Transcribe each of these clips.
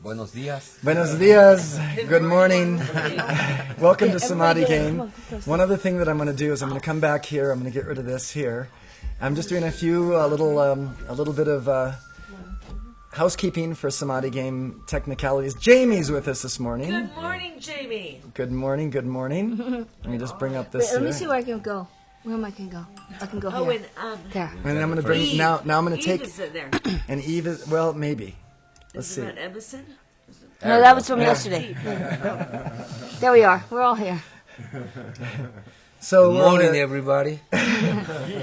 Buenos días. Buenos dias. Good morning. Welcome to Samadhi Game. One other thing that I'm going to do is I'm going to come back here. I'm going to get rid of this here. I'm just doing a little bit of housekeeping for Samadhi Game technicalities. Jamie's with us this morning. Good morning, Jamie. Good morning. Good morning. Let me just bring up this. Wait, let me see where I can go. Where am I can go? I can go Oh, here. and There. And I'm going to bring Eve. now. I'm going to take Eve is there. and Eve is well maybe. Let's Is see. that Emerson? No, that was from yesterday. There we are. We're all here. So Good morning, everybody.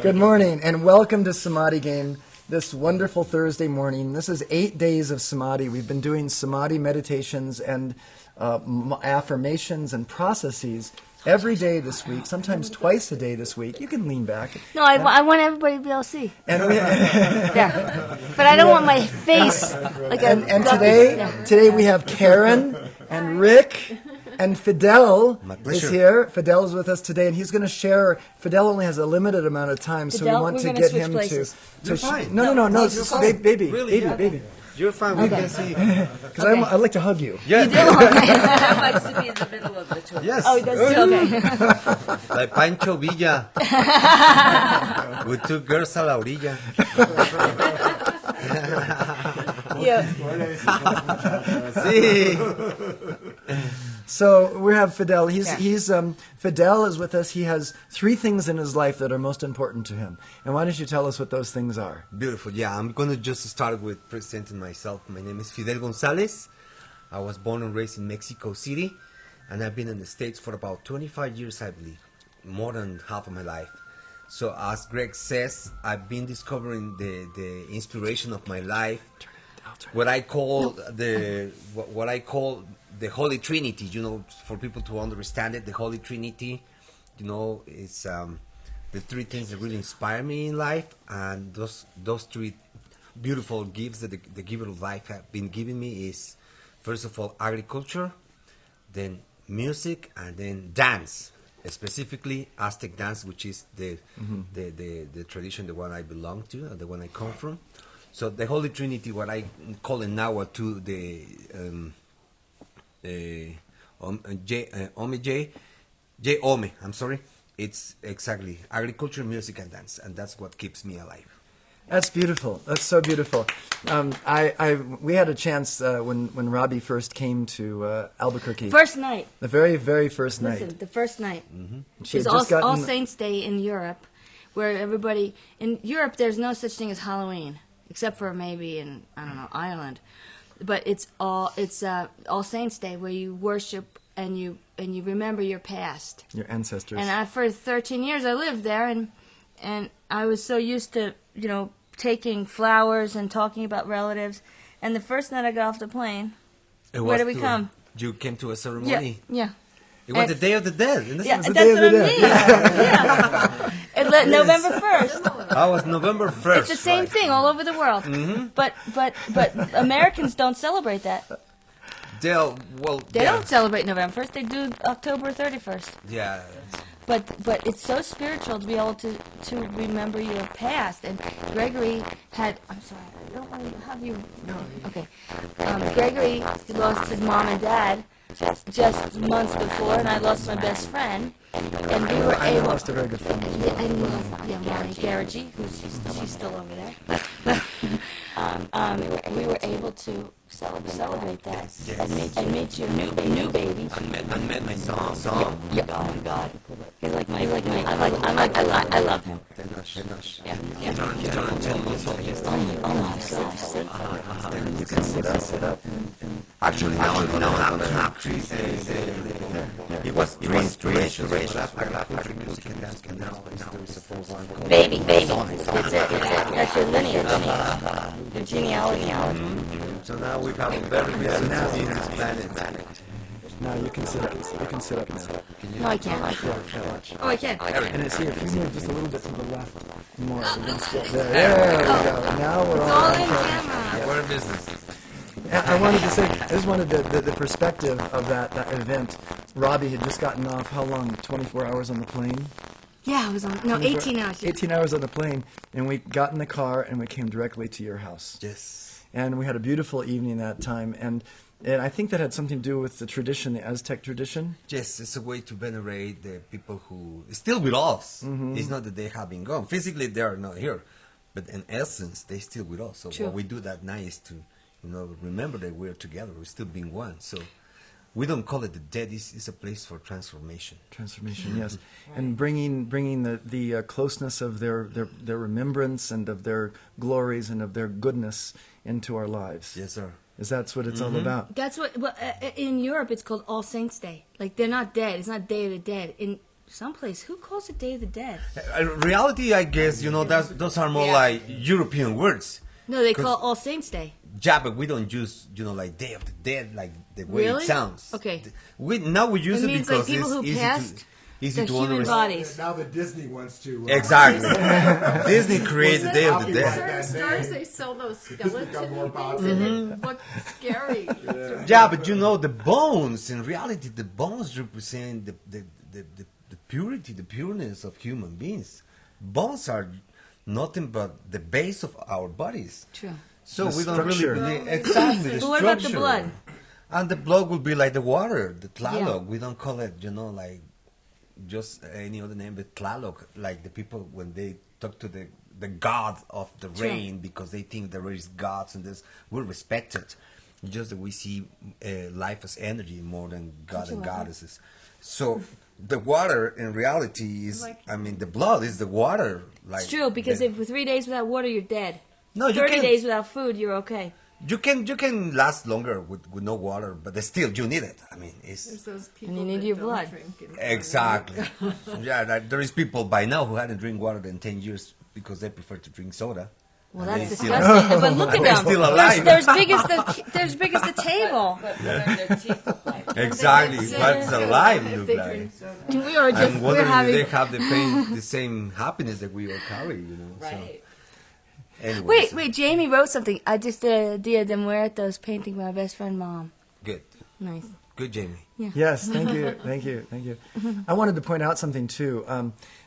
Good morning, and welcome to Samadhi Game this wonderful Thursday morning. This is 8 days of Samadhi. We've been doing Samadhi meditations and affirmations and processes every day this week, sometimes twice a day this week. You can lean back. No, I want everybody to be able to see. And, we, There. But I don't want my face like a... and today we have Karen and Rick and Fidel is here. Fidel is with us today, and he's going to share. Fidel only has a limited amount of time, so we Fidel, want we're to gonna get switch him places. to... You're fine. No, you're baby, Really, baby. You're fine. We can see. Because I'd like to hug you. Yeah. That likes to be in the middle of the two. Yes. Oh, that's okay. Like Pancho Villa. With two girls a la orilla. Yeah. Sí. So we have Fidel. Fidel is with us. He has 3 things in his life that are most important to him. And why don't you tell us what those things are? Beautiful. Yeah, I'm going to just start with presenting myself. My name is Fidel Gonzalez. I was born and raised in Mexico City, and I've been in the States for about 25 years, I believe, more than half of my life. So as Greg says, I've been discovering the inspiration of my life, what I call the Holy Trinity. You know, for people to understand it, the Holy Trinity, you know, is the 3 things that really inspire me in life, and those 3 beautiful gifts that the giver of life have been giving me is, first of all, agriculture, then music, and then dance. Specifically Aztec dance, which is the tradition, the one I belong to, the one I come from. So the Holy Trinity, what I call it now, are to the J-Ome, I'm sorry. It's exactly agriculture, music, and dance, and that's what keeps me alive. That's beautiful. That's so beautiful. We had a chance when Robbie first came to Albuquerque. First night. The very, very first night. Listen, the first night. She It had was just All gotten... Saints Day in Europe, where everybody... In Europe, there's no such thing as Halloween, except for maybe in, I don't know, Ireland. But it's All Saints Day, where you worship and you remember your past. Your ancestors. And for 13 years, I lived there, and I was so used to, you know, taking flowers and talking about relatives. And the first night I got off the plane, where did we come? You came to a ceremony. Yeah. It was the Day of the Dead. And Yeah, the that's Day of what I the mean. Dead. Yeah. November 1st. I was November 1st. It's the same thing all over the world. Mm-hmm. But Americans don't celebrate that. They don't celebrate November 1st. They do October 31st. Yeah. But it's so spiritual to be able to remember your past. And Gregory had... I'm sorry, I don't want to have you... No. Okay. Gregory lost his mom and dad just months before, and I lost my best friend. And we were able... I lost a very good friend. Yeah, Molly Garrigi, she's still over there. We were able to celebrate that and meet your new baby. I met my son. Yeah. God. He's like my. I love him. Yeah. You can sit up. Actually, now I'm not It was restoration, but after music and dance, and now there is a full one. Baby. It's it. That's your lineage. Your genealogy. So now we have a very busy planet. Now you can sit up. You can sit up now. No, I can't. Oh, I can. And see, if you move just a little bit to the left, more. There we go. Now we're All all in on track. camera. We're in business. I wanted to say, I just wanted the perspective of that event. Robbie had just gotten off, how long, 24 hours on the plane? Yeah, I was on. No, 18 hours. 18 hours on the plane, and we got in the car and we came directly to your house. Yes. And we had a beautiful evening that time. And And I think that had something to do with the tradition, the Aztec tradition. Yes, it's a way to venerate the people who are still with us. It's not that they have been gone. Physically, they are not here. But in essence, they're still with us. So True. what we do that night is to, remember that we're together. We're still being one. So we don't call it the dead. It's a place for transformation. Transformation, yes. And bringing the closeness of their remembrance and of their glories and of their goodness into our lives. Yes, sir. Is that's what it's all about. That's what. Well, in Europe, it's called All Saints' Day. Like they're not dead. It's not Day of the Dead. In someplace, who calls it Day of the Dead? Reality, I guess, those are more like European words. No, they call it All Saints' Day. Yeah, but we don't use, like Day of the Dead, like the way Really? it sounds. Okay. We use It it means because like people it's who easy passed to easy their to human understand. bodies. Now that Disney wants to... Exactly. Disney created the Day of the Copyright. Dead. Certain stores they sell those skeleton become more things popular. and it looks scary. Yeah, but the bones, in reality, the bones represent the purity, the pureness of human beings. Bones are nothing but the base of our bodies. True. So The we don't structure. really believe exactly the But what about the structure. blood? And the blood will be like the water, the Tlaloc. Yeah. We don't call it, like just any other name, but Tlaloc. Like the people when they talk to the god of the Sure. rain because they think there is gods and this. We respect it. Just that we see life as energy more than god and goddesses. So the water in reality is, the blood is the water. Like It's true because the- if for 3 days without water, you're dead. no, you 30 can days without food, you're okay. you can last longer with no water, but still you need it. There's It's those people you need that your don't blood. drink and- exactly. Yeah, there is people by now who hadn't drink water in 10 years because they prefer to drink soda. Well, And that's they still- disgusting. But look at They're them. still alive. There's big as the table. But then their teeth look like. Exactly, what's alive If look they like. drink soda. We are just I'm we're wondering if having. they have the same happiness that we all carry, Right. So, anyways, Wait, Jamie wrote something. I just did Dia de Muertos painting by my best friend mom. good, Nice. good, Jamie. Yes, thank you. I wanted to point out something too.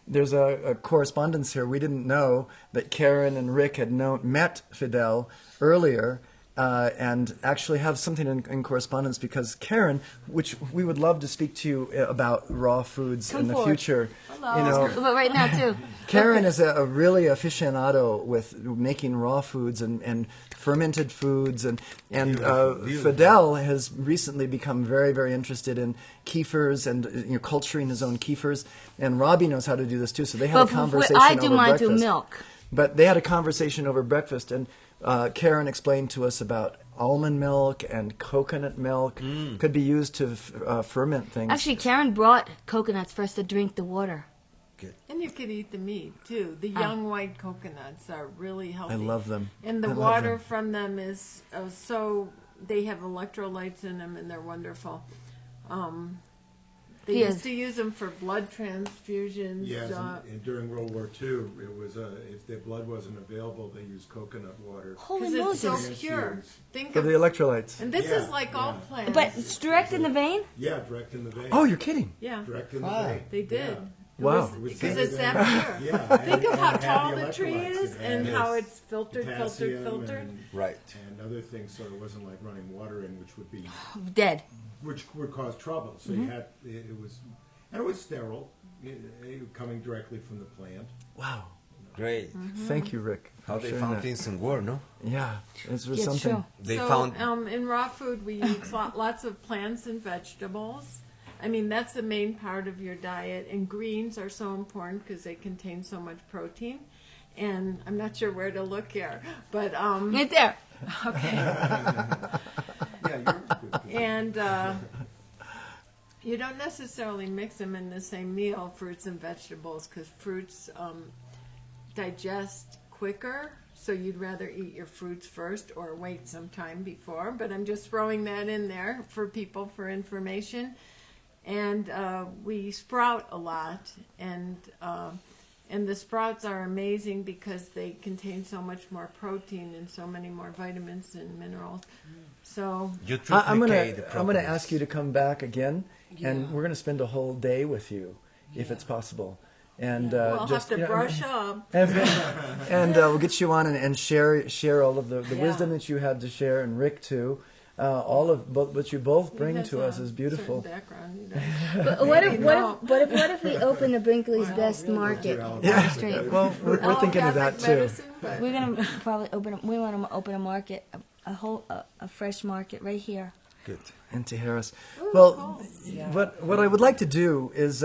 There's a correspondence here. We didn't know that Karen and Rick had met Fidel earlier and actually have something in correspondence because Karen, which we would love to speak to you about raw foods Come in the forward. future. Hello. But right now too. Karen is a really aficionado with making raw foods and fermented foods, and Fidel has recently become very, very interested in kefirs and culturing his own kefirs, and Robbie knows how to do this too. So they had a conversation I do over mine breakfast. through milk. But they had a conversation over breakfast, and Karen explained to us about almond milk and coconut milk could be used to ferment things. Actually, Karen brought coconuts for us to drink the water. And you could eat the meat too. The young white coconuts are really healthy. I love them. And the I love water them. from them is they have electrolytes in them and they're wonderful. They Yes. used to use them for blood transfusions. Yes, and during World War II, it was if their blood wasn't available, they used coconut water. Holy Because it's so Moses. pure. Think For of the electrolytes. and this Yeah, is like all plants. But it's direct in the vein? Yeah, direct in the vein. Oh, you're kidding. yeah, Direct in the vein. they did. Yeah. Wow. Because it's that pure. Yeah. Think of how and tall had the tree electrolytes. is It and had how it's filtered. potassium and- Right. And other things, so it wasn't like running water in, Dead. which would cause trouble. So you had it was sterile, coming directly from the plant. Wow. Great. Thank you, Rick. How for they sharing found that. things in war, no? Yeah, this was It's something. true. They so, found in raw food, we eat lots of plants and vegetables. I mean, that's the main part of your diet. And greens are so important because they contain so much protein. And I'm not sure where to look here, but Right there. Yeah, you're good. and you don't necessarily mix them in the same meal, fruits and vegetables, because fruits digest quicker. So you'd rather eat your fruits first or wait some time before. But I'm just throwing that in there for people for information. And we sprout a lot, and the sprouts are amazing because they contain so much more protein and so many more vitamins and minerals. So you I'm gonna triplicate the I'm gonna properties. ask you to come back again, and we're gonna spend a whole day with you, if it's possible. And we'll just have to brush up. and we'll get you on and share all of the wisdom that you had to share, and Rick too. all of what you both He bring has to us a is beautiful. certain background, you know. But what if we open the Brinkley's Best Market on the street? Well, we're thinking of that Catholic too. medicine, but We're gonna probably we want to open a market, a fresh market right here. Good. And to Harris. Well, what I would like to do is,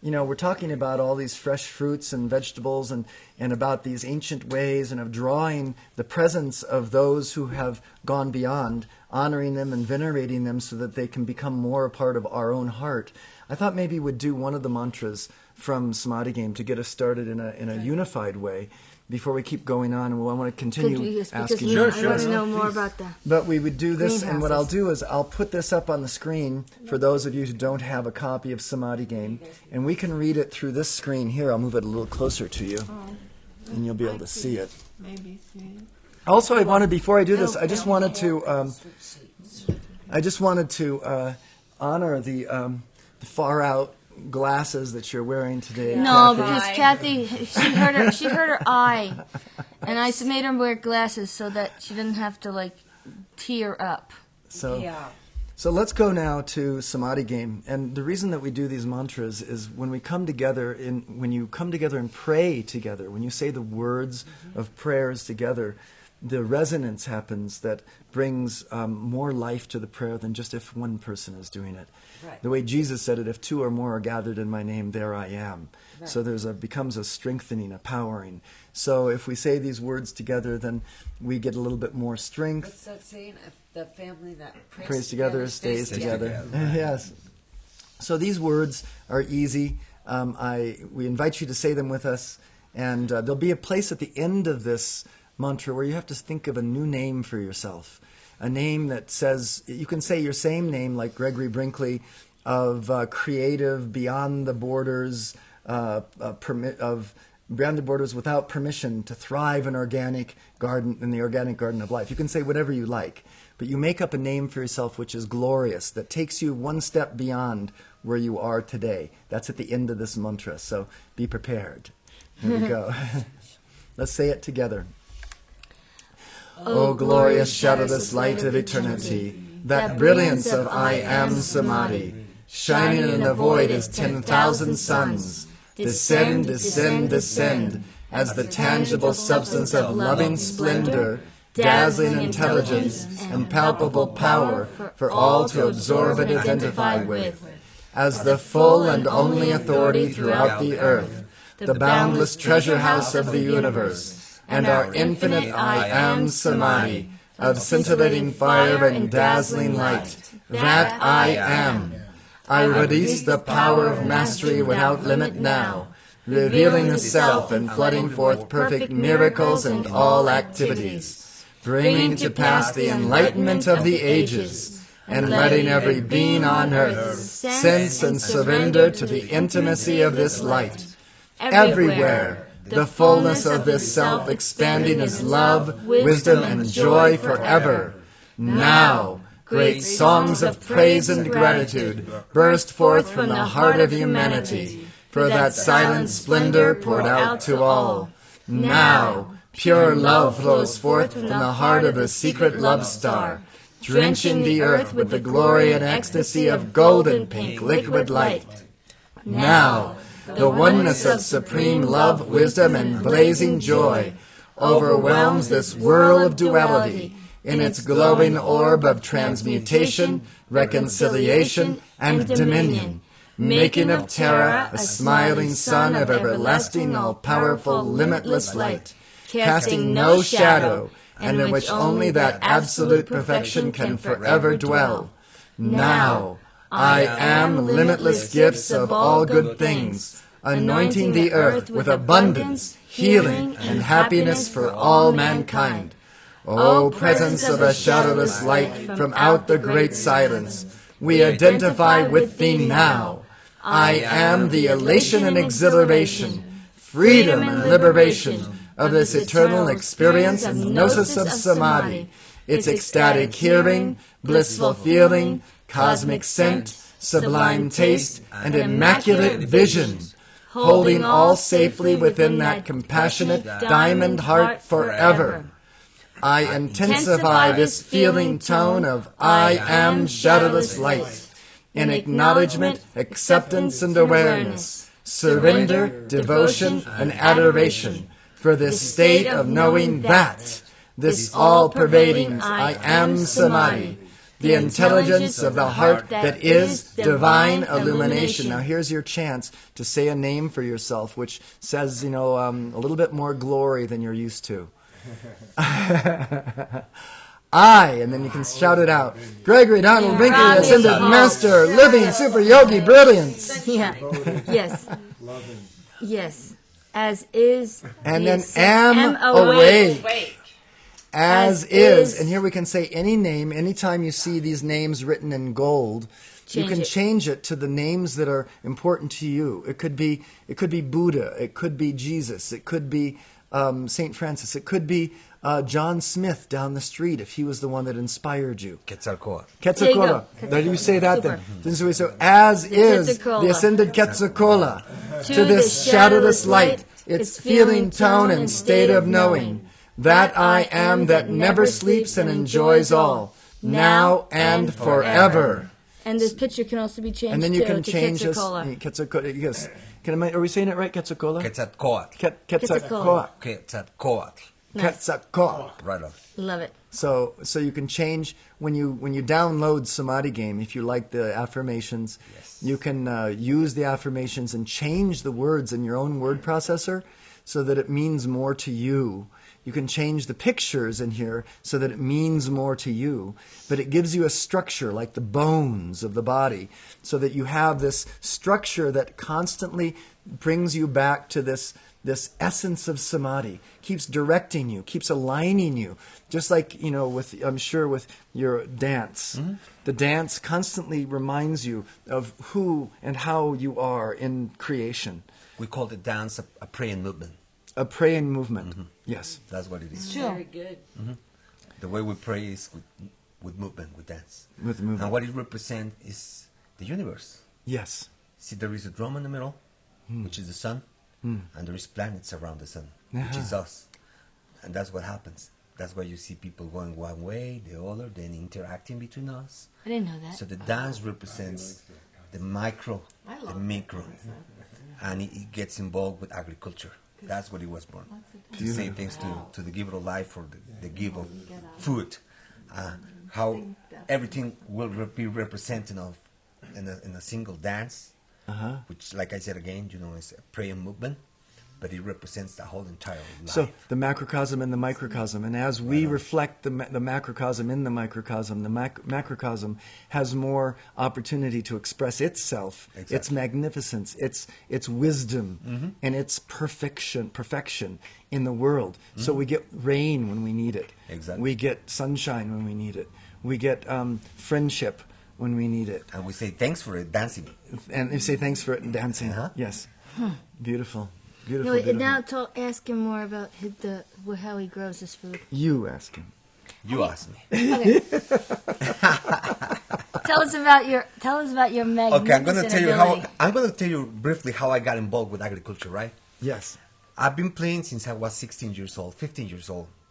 we're talking about all these fresh fruits and vegetables and about these ancient ways and of drawing the presence of those who have gone beyond, honoring them and venerating them so that they can become more a part of our own heart. I thought maybe we'd do one of the mantras from Samadhi Game to get us started in a unified way before we keep going on, and I want to continue asking I want to know more about that. But we would do this, and what I'll Greenhouses. do is I'll put this up on the screen for those of you who don't have a copy of Samadhi Game, and we can read it through this screen here. I'll move it a little closer to you, and you'll be able to see it. maybe see. Also, I wanted, before I do this, I just wanted to honor the far out glasses that you're wearing today. No, Kathy. because Kathy, she hurt her eye, and I made her wear glasses so that she didn't have to tear up. So let's go now to Samadhi Game. And the reason that we do these mantras is when we come together, when you come together and pray together, when you say the words of prayers together, the resonance happens that brings more life to the prayer than just if one person is doing it. Right. The way Jesus said it, if two or more are gathered in my name, there I am. Right. So becomes a strengthening, a powering. So if we say these words together, then we get a little bit more strength. What's that saying? If the family that Prays together stays together. Yes. So these words are easy. We invite you to say them with us, and there'll be a place at the end of this mantra where you have to think of a new name for yourself, a name that says, you can say your same name like Gregory Brinkley, of creative, beyond the borders, beyond the borders without permission to thrive in the organic garden of life. You can say whatever you like, but you make up a name for yourself which is glorious, that takes you one step beyond where you are today. That's at the end of this mantra, so be prepared. Here we go. Let's say it together. O glorious shadowless light of eternity, that brilliance of I am Samadhi, shining in the void as 10,000 suns, descend, descend, descend, as the tangible substance of loving splendor, dazzling intelligence, and palpable power for all to absorb and identify with, as the full and only authority throughout the earth, the boundless treasure house of the universe, and our infinite I am Samadhi, of scintillating fire and dazzling light, that I am. I release the power of mastery without limit now, revealing the self and flooding forth perfect miracles and all activities, bringing to pass the enlightenment of the ages, and letting every being on earth sense and surrender to the intimacy of this light. Everywhere, the fullness of this self expanding as love, wisdom, and joy forever. Now, great songs of praise and gratitude burst forth from the heart of humanity for that silent splendor poured out to all. Now, pure love flows forth from the heart of the secret love star, drenching the earth with the glory and ecstasy of golden pink liquid light. Now, the oneness of supreme love, wisdom, and blazing joy overwhelms this whirl of duality in its glowing orb of transmutation, reconciliation, and dominion, making of Terra a smiling sun of everlasting, all-powerful, limitless light, casting no shadow, and in which only that absolute perfection can forever dwell. Now, I am limitless gifts of all good things, anointing the earth with abundance, healing, and happiness for all mankind. O presence of a shadowless light from out the great silence, we identify with thee now. I am the elation and exhilaration, freedom and liberation of this eternal experience and gnosis of Samadhi, its ecstatic hearing, blissful feeling, cosmic scent, sublime taste, and immaculate vision, holding all safely within that compassionate diamond heart forever. I intensify this feeling tone of I am shadowless light. In acknowledgement, acceptance, and awareness, surrender, devotion, and adoration for this state of knowing that this all-pervading I am Samadhi, the intelligence of the heart that is divine illumination. Now here's your chance to say a name for yourself, which says, a little bit more glory than you're used to. I, and then you can shout it out. Gregory Donald Binkley, Ascended Master, living super yogi brilliance. Yeah. Yes. Yes. As is. And then am awake. As is. And here we can say any name. Anytime you see these names written in gold, you can change it to the names that are important to you. It could be Buddha. It could be Jesus. It could be St. Francis. It could be John Smith down the street if he was the one that inspired you. Quetzalcoatl. Quetzalcoatl. Did you say that then? So as is the ascended Quetzalcoatl to this shadowless light, its feeling tone and state of knowing, that I am that never sleeps and enjoys all, now and forever. And this picture can also be changed and then you can to change Quetzalcoatl. this. Quetzalcoatl. Yes. Are we saying it right? Quetzalcoatl? Quetzalcoatl. Quetzalcoatl. Quetzalcoatl. Quetzalcoatl. Right on. Love it. So you can change when you download Samadhi Game. If you like the affirmations, you can use the affirmations and change the words in your own word processor so that it means more to you. You can change the pictures in here so that it means more to you. But it gives you a structure like the bones of the body so that you have this structure that constantly brings you back to this essence of samadhi, keeps directing you, keeps aligning you. Just like, I'm sure with your dance. Mm-hmm. The dance constantly reminds you of who and how you are in creation. We call the dance a praying movement. A praying movement. Mm-hmm. Yes. That's what it is. Sure. Very good. Mm-hmm. The way we pray is with movement, with dance. With movement. And what it represents is the universe. Yes. See, there is a drum in the middle, which is the sun, and there is planets around the sun, which is us. And that's what happens. That's why you see people going one way, the other, then interacting between us. I didn't know that. So the dance represents the micro, the micro, and it gets involved with agriculture. That's what it was born. To say thanks to the giver of life for the gift of food. How everything will be represented in a single dance, which, like I said again, is a praying movement, but it represents the whole entire life. So the macrocosm and the microcosm, and as we reflect the macrocosm in the microcosm, the macrocosm has more opportunity to express itself, its magnificence, its wisdom, and its perfection in the world. So we get rain when we need it. Exactly. We get sunshine when we need it. We get friendship when we need it. And we say thanks for it, dancing. And they say thanks for it and dancing. Yes. Beautiful. Beautiful, No, beautiful. now ask him more about how he grows his food. You ask him. You ask me. Okay. Tell us about your magnificent Okay, I'm going to tell you briefly how I got involved with agriculture, right? Yes. I've been playing since I was 15 years old,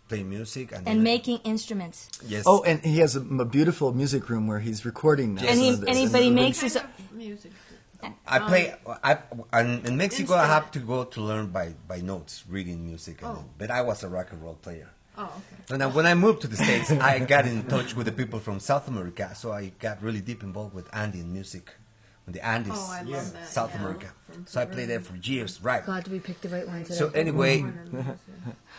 playing music and making instruments. Yes. Oh, and he has a beautiful music room where he's recording now. Yes. And he makes his Music. I play. In Mexico, I have to go to learn by notes, reading music. But I was a rock and roll player. Oh, okay. And then when I moved to the States, I got in touch with the people from South America. So I got really deep involved with Andean music, with the Andes, I love that. South America. So I played there for years, right? God, we picked the right one today. So anyway,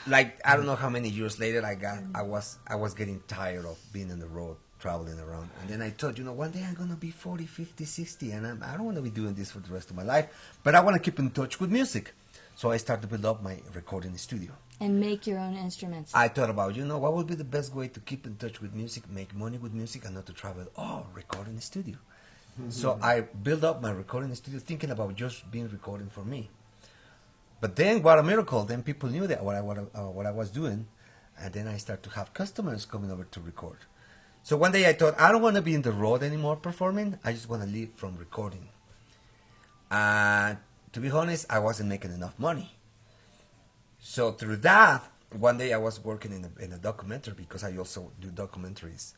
like I don't know how many years later, I was getting tired of being on the road, traveling around. And then I thought, one day I'm going to be 40, 50, 60, and I don't want to be doing this for the rest of my life, but I want to keep in touch with music. So I started to build up my recording studio. And make your own instruments. I thought about, what would be the best way to keep in touch with music, make money with music, and not to travel? Recording studio. So I built up my recording studio thinking about just being recording for me. But then, what a miracle, then people knew that what I was doing, and then I started to have customers coming over to record. So one day I thought, I don't want to be in the road anymore performing. I just want to live from recording. And to be honest, I wasn't making enough money. So through that, one day I was working in a documentary because I also do documentaries.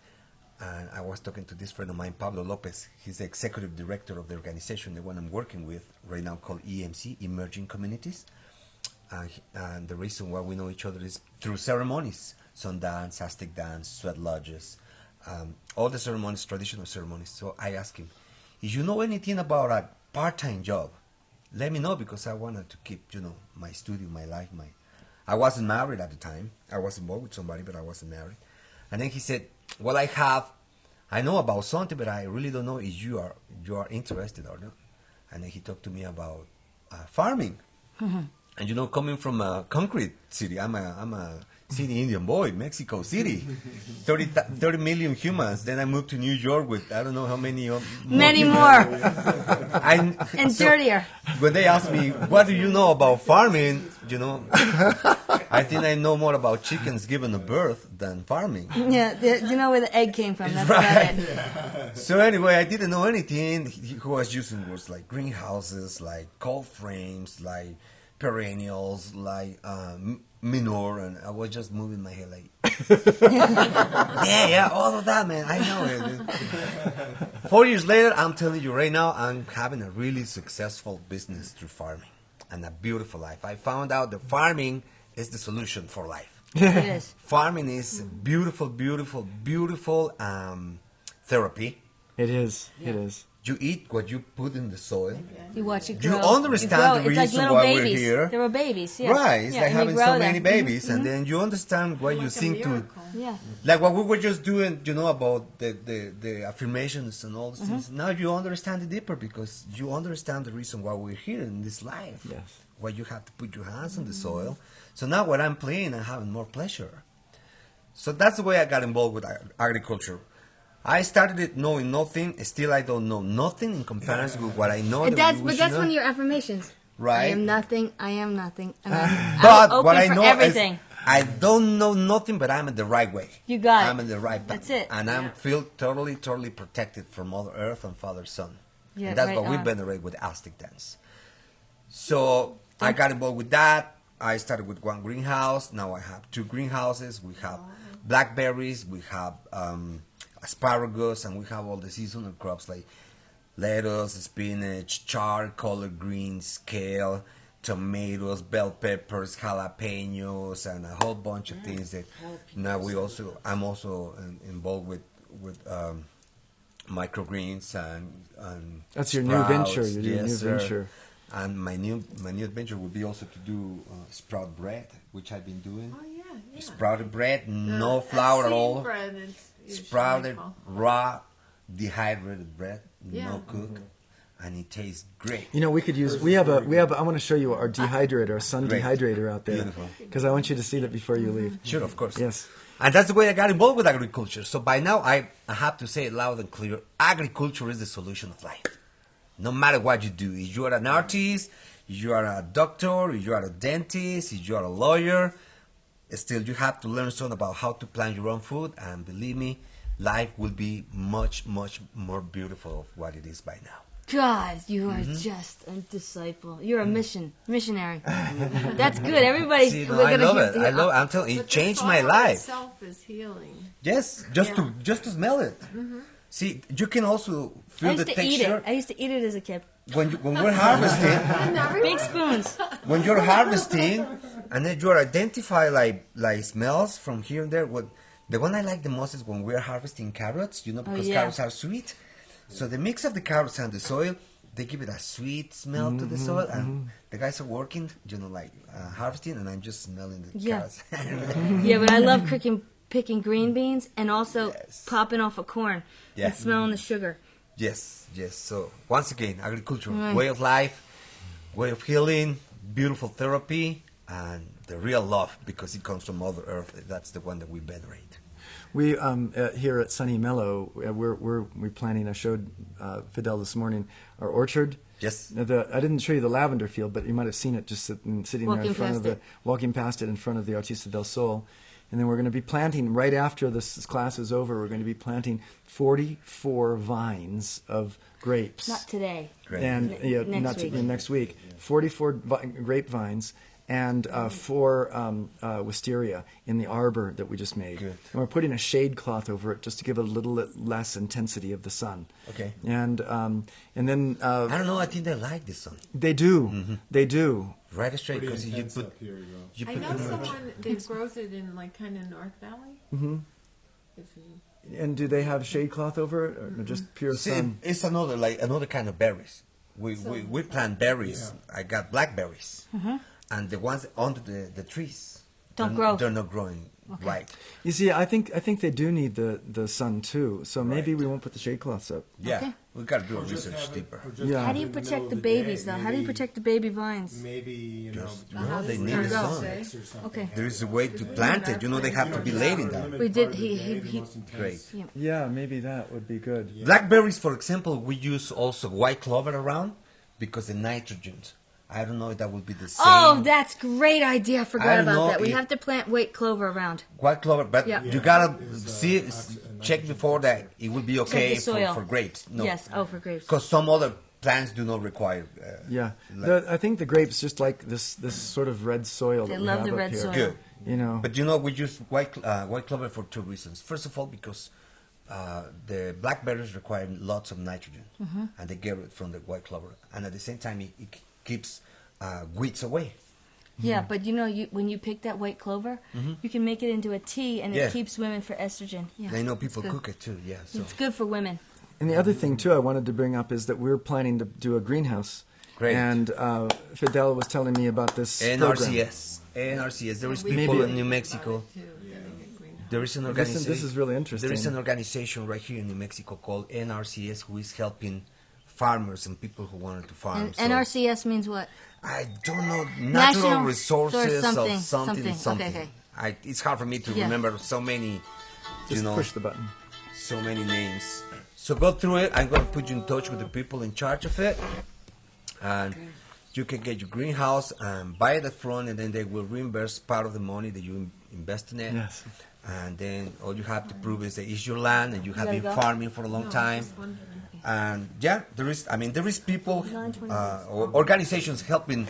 And I was talking to this friend of mine, Pablo Lopez. He's the executive director of the organization, the one I'm working with right now called EMC, Emerging Communities. And the reason why we know each other is through ceremonies, Sundance, Aztec dance, sweat lodges, all the ceremonies, traditional ceremonies. So I asked him, if you know anything about a part-time job, let me know because I wanted to keep, my studio, my life, I wasn't married at the time. I was involved with somebody, but I wasn't married. And then he said, well, I know about something, but I really don't know if you are interested or not. And then he talked to me about farming. Mm-hmm. And coming from a concrete city, I'm a city Indian boy, Mexico City, 30 million humans. Then I moved to New York with I don't know how many. Many more. And dirtier. When they ask me, what do you know about farming, I think I know more about chickens giving a birth than farming. Yeah, you know where the egg came from. That's right. About it. Yeah. So anyway, I didn't know anything. He was using words like greenhouses, like cold frames, like perennials, like manure, and I was just moving my head like, yeah, all of that, man. I know it. 4 years later, I'm telling you right now, I'm having a really successful business through farming and a beautiful life. I found out that farming is the solution for life. It is. Farming is beautiful, beautiful, beautiful therapy. It is. Yeah. It is. You eat what you put in the soil. You watch it grow. You understand the reason like why babies. we're here. They were babies, yeah. Right, it's like having so many babies, mm-hmm. and then you understand why you think to. Yeah. Like what we were just doing, about the affirmations and all these Mm-hmm. things. Now you understand it deeper because you understand the reason why we're here in this life. Yes. Why you have to put your hands on the soil. So now when I'm playing, I'm having more pleasure. So that's the way I got involved with agriculture. I started it knowing nothing. Still, I don't know nothing in comparison with what I know. And that's one of your affirmations. Right. I am nothing. I am nothing. And but I'm what I open know for everything. is I don't know nothing, but I'm in the right way. You got it. I'm in the right path. That's it. And I feel totally, totally protected from Mother Earth and Father Sun. Yeah, and that's right what we on. venerate with Aztec dance. So I got involved with that. I started with one greenhouse. Now I have 2 greenhouses. We have blackberries. We have asparagus, and we have all the seasonal crops like lettuce, spinach, chard, collard greens, kale, tomatoes, bell peppers, jalapenos, and a whole bunch of things that now I'm also involved with microgreens and That's your new sprouts. venture. Your new sir. venture. And my new adventure would be also to do sprout bread, which I've been doing. Oh yeah. Sprouted bread, no flour at all. Bread is Sprouted, usually raw, dehydrated bread, Yeah. no cook, and it tastes great. We could use. We have. I want to show you our dehydrator, our sun Great. dehydrator out there. Beautiful. Because I want you to see that before you leave. Sure, of course. Yes. And that's the way I got involved with agriculture. So by now, I have to say it loud and clear: agriculture is the solution of life. No matter what you do, if you are an artist, if you are a doctor, if you are a dentist, if you are a lawyer, still you have to learn something about how to plant your own food. And believe me, life will be much, much more beautiful of what it is by now. God, you are just a disciple. You're a missionary. That's good. Everybody's. See, no, I love it. I'm telling you, it changed my life. Itself is healing. Yes, just to smell it. Mm-hmm. See, you can also feel the texture. I used to eat it as a kid. When we're harvesting, Big spoons. when you're harvesting, and then you identify like smells from here and there. The one I like the most is when we're harvesting carrots. Because carrots are sweet. So the mix of the carrots and the soil, they give it a sweet smell to the soil, and the guys are working, harvesting, and I'm just smelling the carrots. Yeah, but I love picking green beans and also popping off a corn and smelling the sugar. Yes. So once again, agriculture, way of life, way of healing, beautiful therapy, and the real love because it comes from Mother Earth. That's the one that we venerate. We here at Sunny Mellow, we're planting. I showed Fidel this morning our orchard. Yes. I didn't show you the lavender field, but you might have seen it just sitting there in front of walking past it in front of the Artista del Sol. And then we're going to be planting, right after this class is over, we're going to be planting 44 vines of grapes. Not today. Great. And next week. Next week. 44 grape vines. and 4 wisteria in the arbor that we just made. Good. And we're putting a shade cloth over it just to give it a little less intensity of the sun. Okay. And then I don't know. I think they like this one. they do. They do. Right straight, Pretty because you intense put up here, though. you I put know too much. someone that grows it in like kind of North Valley. Mm-hmm. If you, And do they have shade cloth over it, or just pure See, sun? it's another kind of berries. We plant berries. I got blackberries, and the ones under the trees Don't they're- grow. They're not growing right. You see, I think they do need the sun too. So maybe we won't put the shade cloths up. Yeah, Okay. we got to do Or a just research have it- deeper. or just Yeah. have How do it you in the protect middle the of babies, day. though? How do you protect the baby vines? Maybe, you know, No, they need There the you go. sun. or something. Okay. There is a way to plant it. You know, they have to be laid in that. We did- he- Great. Yeah, maybe that would be good. Blackberries, for example, we use also white clover around because the nitrogen. I don't know if that would be the same. Oh, that's great idea. I I forgot don't about know that. We if- have to plant white clover around. White clover, but Yeah. you gotta Is, see, check before that it will be okay the soil. for grapes. No, Yes. Oh, for grapes. because some other plants do not require. Yeah, like- I think the grapes just like this sort of red soil. They that we love have the up red here. soil. Good. You know, But you know, we use white clover for 2 reasons. First of all, because the blackberries require lots of nitrogen, and they get it from the white clover, and at the same time, it keeps weeds away. Yeah, but you know, when you pick that white clover, you can make it into a tea, and Yeah. it keeps women for estrogen. Yeah, I know it's people good. cook it too. Yeah, so It's good for women. and the other thing too I wanted to bring up is that we're planning to do a greenhouse. Great. And Fidel was telling me about this program. NRCS. There is we people Maybe- in New Mexico. too, getting a greenhouse. There is an Listen, organization. this is really interesting. There is an organization right here in New Mexico called NRCS who is helping farmers and people who wanted to farm. And So NRCS means what? I don't know, National natural resources something, or something. something. Okay. It's hard for me to Yeah. remember so many, Just push the button. so many names. So go through it. I'm going to put you in touch with the people in charge of it, and you can get your greenhouse and buy it at front, and then they will reimburse part of the money that you invest in it. Yes. And then all you have to prove is that it's your land and you have gotta been go? farming for a long time. Just wondering. And yeah, there is people, or organizations helping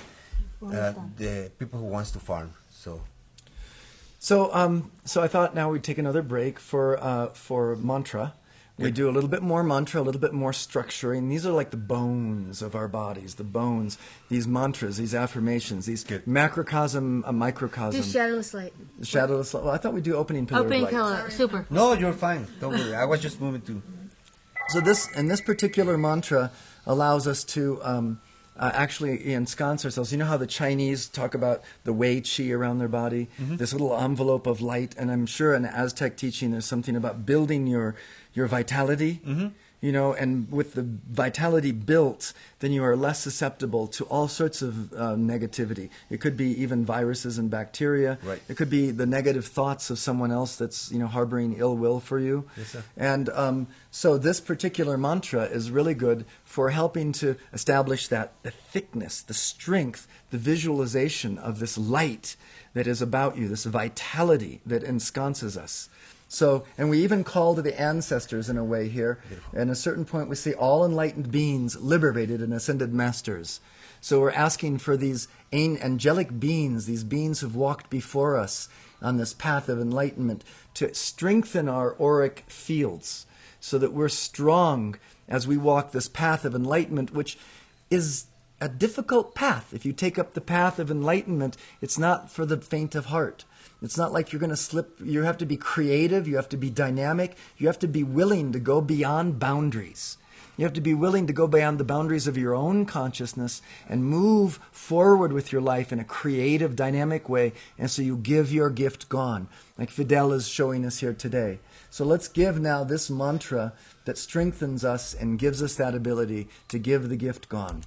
the people who wants to farm. So So I thought now we'd take another break for mantra. We do a little bit more mantra, a little bit more structuring. These are like the bones of our bodies, the bones. These mantras, these affirmations, these Good. macrocosm, a microcosm. Do shadowless light. Shadowless. Well, I thought we'd do opening pillar Opening of light. color. Super. no, you're fine. Don't worry. I was just moving to. So this particular mantra allows us to actually ensconce ourselves. You know how the Chinese talk about the Wei Qi around their body, this little envelope of light, and I'm sure in Aztec teaching there's something about building your vitality. You know, and with the vitality built, then you are less susceptible to all sorts of negativity. It could be even viruses and bacteria. Right. It could be the negative thoughts of someone else that's harboring ill will for you. Yes, sir. And so this particular mantra is really good for helping to establish the thickness, the strength, the visualization of this light that is about you, this vitality that ensconces us. So, and we even call to the ancestors in a way here. At a certain point we say all enlightened beings, liberated and ascended masters. So we're asking for these angelic beings, these beings who've walked before us on this path of enlightenment, to strengthen our auric fields so that we're strong as we walk this path of enlightenment, which is a difficult path. If you take up the path of enlightenment, it's not for the faint of heart. It's not like you're going to slip. You have to be creative. You have to be dynamic. You have to be willing to go beyond boundaries. You have to be willing to go beyond the boundaries of your own consciousness and move forward with your life in a creative, dynamic way. And so you give your gift gone, like Fidel is showing us here today. So let's give now this mantra that strengthens us and gives us that ability to give the gift gone.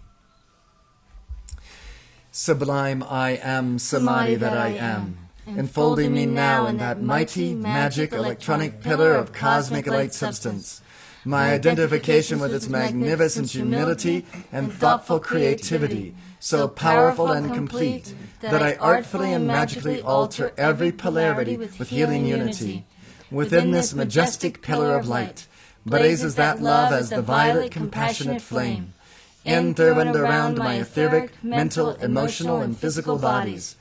Sublime I am, Samadhi that I am. Enfolding me now in that mighty, magic, electronic pillar of cosmic light substance. My identification with its magnificent humility and thoughtful creativity, so powerful and complete, that I artfully and magically alter every polarity with healing unity. Within this majestic pillar of light, blazes that love as the violet, compassionate flame. In, through, and around my etheric, mental, emotional, and physical bodies,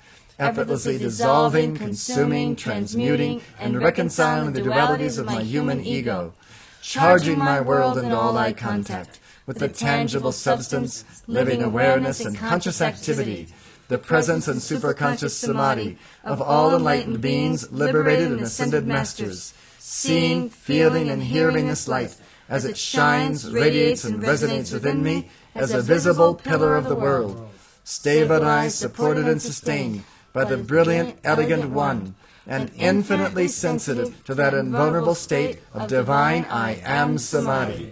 effortlessly dissolving, consuming, transmuting, and reconciling the dualities of my human ego, charging my world and all I contact with the tangible substance, living awareness, and conscious activity, the presence and superconscious samadhi of all enlightened beings, liberated and ascended masters, seeing, feeling, and hearing this light as it shines, radiates, and resonates within me as a visible pillar of the world, stable and supported and sustained by the brilliant, elegant One, and infinitely sensitive to that invulnerable state of divine I Am Samadhi.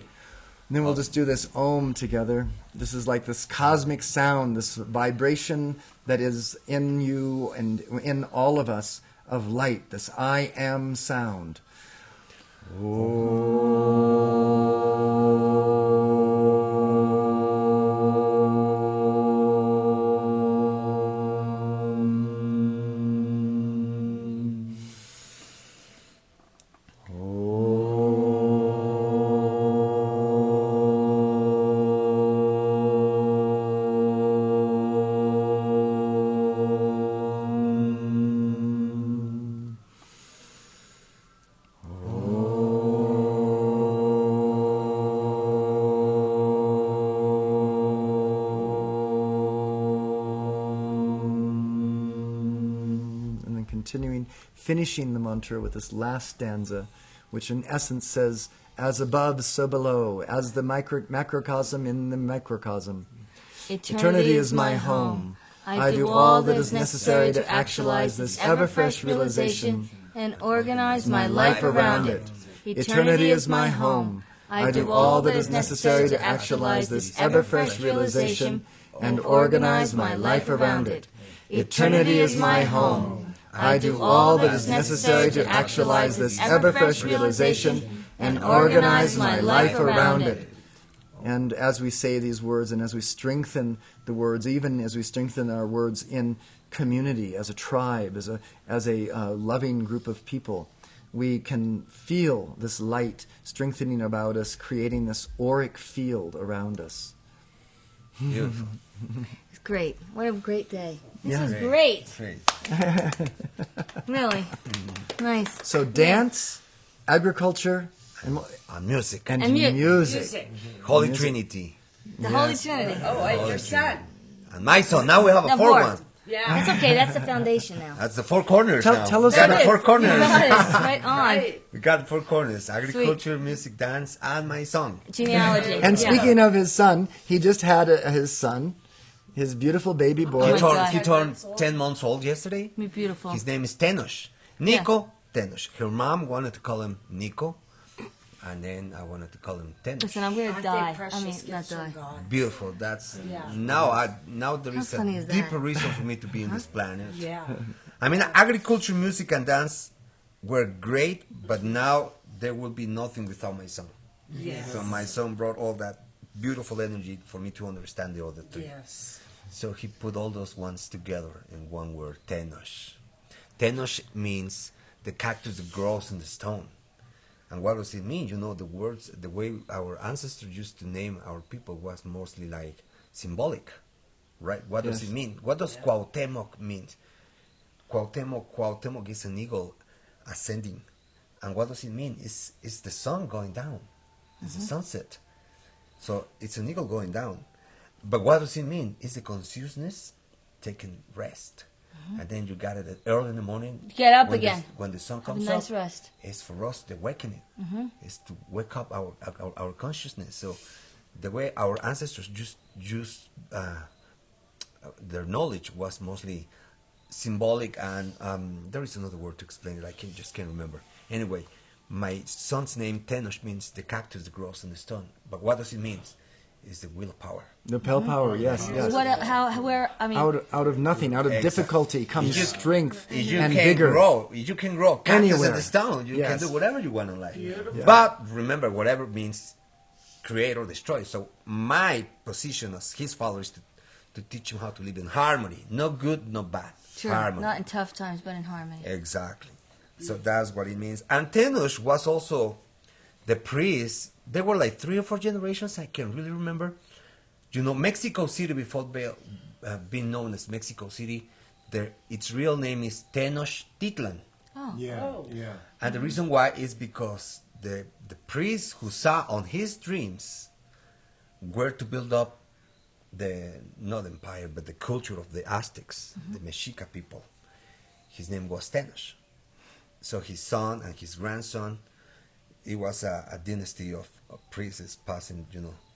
And then we'll just do this Om together. This is like this cosmic sound, this vibration that is in you and in all of us of light, this I Am sound. Continuing, finishing the mantra with this last stanza, which in essence says, as above, so below, as the macrocosm in the microcosm. Eternity is my home. I do all that is necessary to actualize this ever-fresh realization and organize my life around it. Eternity is my home. I do all that is necessary to actualize this ever-fresh realization and organize my life around it. Eternity is my home. I do all that is necessary to actualize this ever-fresh realization and organize my life around it. And as we say these words and as we strengthen the words, even as we strengthen our words in community, as a tribe, as a loving group of people, we can feel this light strengthening about us, creating this auric field around us. Beautiful. It's great. What a great day. This Yeah. is great. Great. Really. Nice. So dance, agriculture, and Music. and mu- music. Holy Music. Trinity. The Holy Trinity. Oh, and your son. And my son. Now we have a The fourth fourth. one. Yeah. That's okay. That's the foundation now. That's the four corners now. Tell us we got about- the four You corners. got it. Right on. Right. We got the four corners. Agriculture, music, dance, and my son. Genealogy. And Yeah. speaking of his son, he just had his son, his beautiful baby boy. He my turned, God. he turned 10 months old yesterday. Beautiful. His name is Tenosh. Nico Tenosh. Her mom wanted to call him Nico. And then I wanted to call him Tenosh. Listen, I'm going to Aren't die. they I precious mean, not gifts from die. God? Beautiful. That's Yeah. now there How is funny a is that? deeper reason for me to be in this planet. Yeah. I mean, agriculture, music, and dance were great, but now there will be nothing without my son. Yes. So my son brought all that beautiful energy for me to understand the other three. Yes. So he put all those ones together in one word, Tenosh. Tenosh means the cactus that grows in the stone. And what does it mean? You know, the words, the way our ancestors used to name our people was mostly like symbolic, right? What does Yes. it mean? What does Cuauhtémoc mean? Cuauhtémoc is an eagle ascending. And what does it mean? It's the sun going down. It's the sunset. So it's an eagle going down. But what does it mean? It's the consciousness taking rest. And then you got it early in the morning. Get up when again. when the sun Have a comes nice up, rest. it's for us the awakening. It's to wake up our consciousness. So the way our ancestors used their knowledge was mostly symbolic, and there is another word to explain it. I just can't remember. Anyway, my son's name Tenosh means the cactus that grows in the stone. But what does it mean? It's the willpower. The power, yes, yes. What? How? Where? I mean, Out of nothing, out of Exactly. difficulty comes You- strength You and can vigor. grow. You can grow cactus Anywhere. in the stone. You can Yes. do whatever you want in life. Yeah. But remember, whatever means create or destroy. So my position as his father is to teach him how to live in harmony. No good, no bad. sure, Harmony. not in tough times, but in harmony. Exactly. So that's what it means. And Tenosh was also the priest. There were like 3 or 4 generations. I can't really remember. You know, Mexico City, before being known as Mexico City, its real name is Tenochtitlan. Yeah, yeah. And the reason why is because the priest who saw on his dreams were to build up the, not empire, but the culture of the Aztecs, the Mexica people. His name was Tenoch. So his son and his grandson, it was a dynasty of priests passing,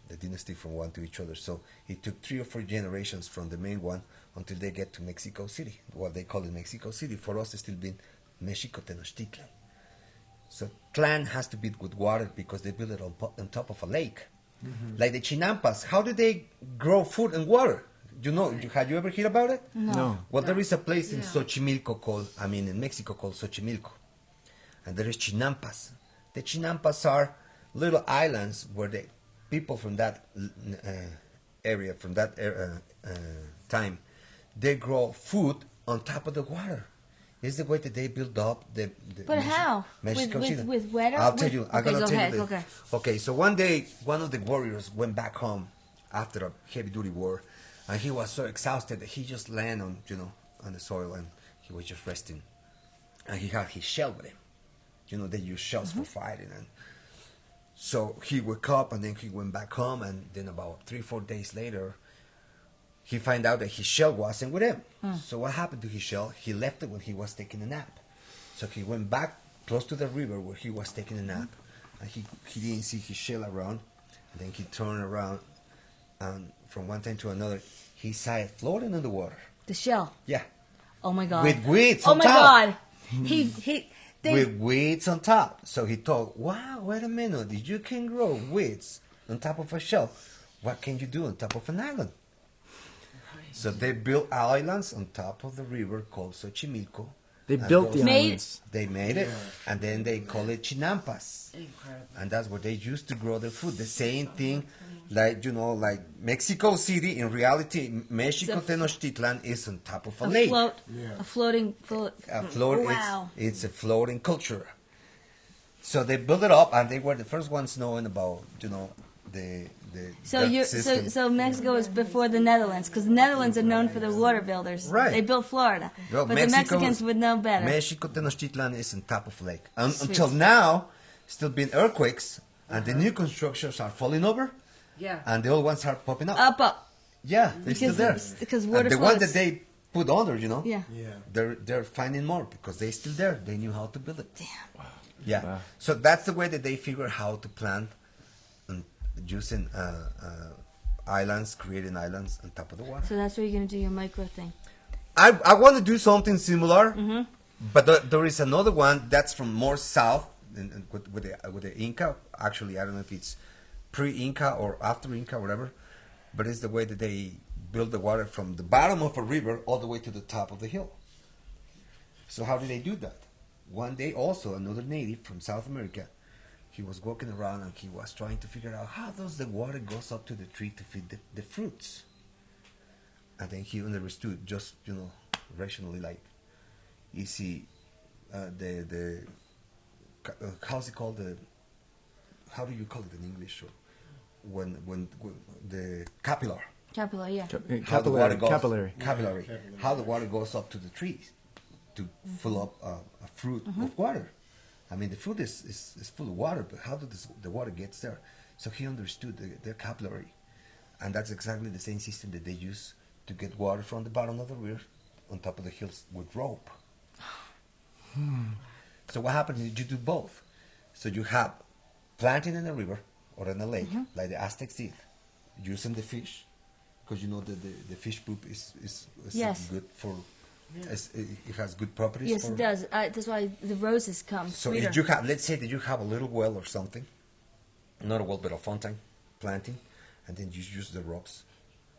the dynasty from one to each other. So it took 3 or 4 generations from the main one until they get to Mexico City. What they call it Mexico City. For us, it's still been Mexico Tenochtitlan. So Tlan has to be with water because they built it on top of a lake. Like the Chinampas, how do they grow food and water? Had you ever heard about it? No. Well, there is a place in in Mexico called Xochimilco. And there is Chinampas. The Chinampas are little islands where the people from that area, from that time, they grow food on top of the water. It's the way that they build up the But how? With weather? I'll tell you. I'm Okay, gonna go tell ahead. you. Okay. Okay. So one day, one of the warriors went back home after a heavy-duty war, and he was so exhausted that he just landed on the soil and he was just resting, and he had his shell with him. They use shells for fighting, and so he woke up and then he went back home, and then about 3-4 days later, he found out that his shell wasn't with him. So what happened to his shell? He left it when he was taking a nap. So he went back close to the river where he was taking a nap, and he didn't see his shell around. And then he turned around, and from one time to another, he saw it floating in the water. The shell. Yeah. Oh my God. With weeds Oh on my top. God. With weeds on top. So he thought, wow, wait a minute. If you can grow weeds on top of a shell, what can you do on top of an island? So they built islands on top of the river called Xochimilco. They built the islands. They made it, and then they call it Chinampas. Incredible. And that's where they used to grow their food. The same thing, like Mexico City. In reality, Mexico Tenochtitlan is on top of a lake. A floating. Wow. It's a floating culture. So they built it up, and they were the first ones knowing about the So Mexico is before the Netherlands, because the Netherlands are known for their water builders. Right. They built Florida, Well, but the Mexicans would know better. Mexico Tenochtitlan is on top of a lake. Until now, still been earthquakes, and the new constructions are falling over, Yeah. and the old ones are popping up. Up. Yeah, they're still there. Because water And the flows. ones that they put under, Yeah. they're finding more because they're still there. They knew how to build it. Damn. Yeah. Wow. So that's the way that they figure how to plant, using islands, creating islands on top of the water. So that's where you're going to do your micro thing. I want to do something similar, but there is another one that's from more south and with the Inca. Actually, I don't know if it's pre-Inca or after Inca, whatever. But it's the way that they build the water from the bottom of a river all the way to the top of the hill. So how do they do that? One day, also another native from South America, he was walking around and he was trying to figure out how does the water goes up to the tree to feed the fruits. And then he understood, just rationally, like, you see, how's it called, how do you call it in English? Or when the capillary. Capillary, yeah. How the water goes, Capillary. How the water goes up to the trees to fill up a fruit of water. I mean, the fruit is full of water, but how does the water gets there? So he understood the capillary, and that's exactly the same system that they use to get water from the bottom of the river on top of the hills with rope. So what happens is you do both. So you have planting in a river or in a lake, like the Aztecs did, using the fish, because the fish poop is Yes. good for. It has good properties. Yes, it does. That's why the roses come So sweeter. if you have, let's say that you have a little well or something, not a well but a fountain, planting, and then you use the ropes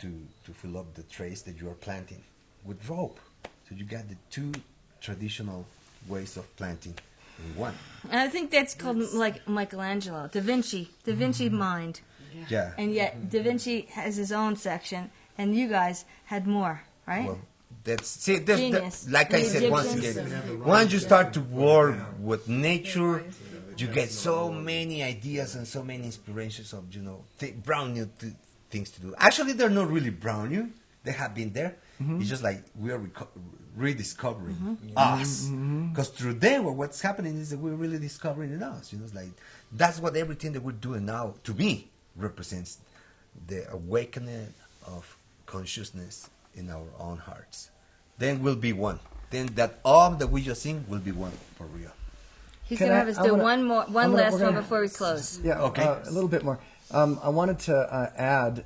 to fill up the trays that you are planting with rope. So you got the two traditional ways of planting in one. And I think that's called like Michelangelo, Da Vinci mind. Yeah. And yet Da Vinci has his own section, and you guys had more, right? Well, Genius. like I The said once Egyptians. again, once you start to work with nature, you get so many ideas and so many inspirations of brand new things to do. Actually, they're not really brand new; they have been there, It's just like we are rediscovering us. Because through them, what's happening is that we're really discovering in us. You know, it's like that's what everything that we're doing now, to me, represents the awakening of consciousness in our own hearts. Then we'll be one. Then that that we just sing will be one for real. He's going to have us do one last one before we close. Yeah, Okay. A little bit more. I wanted to add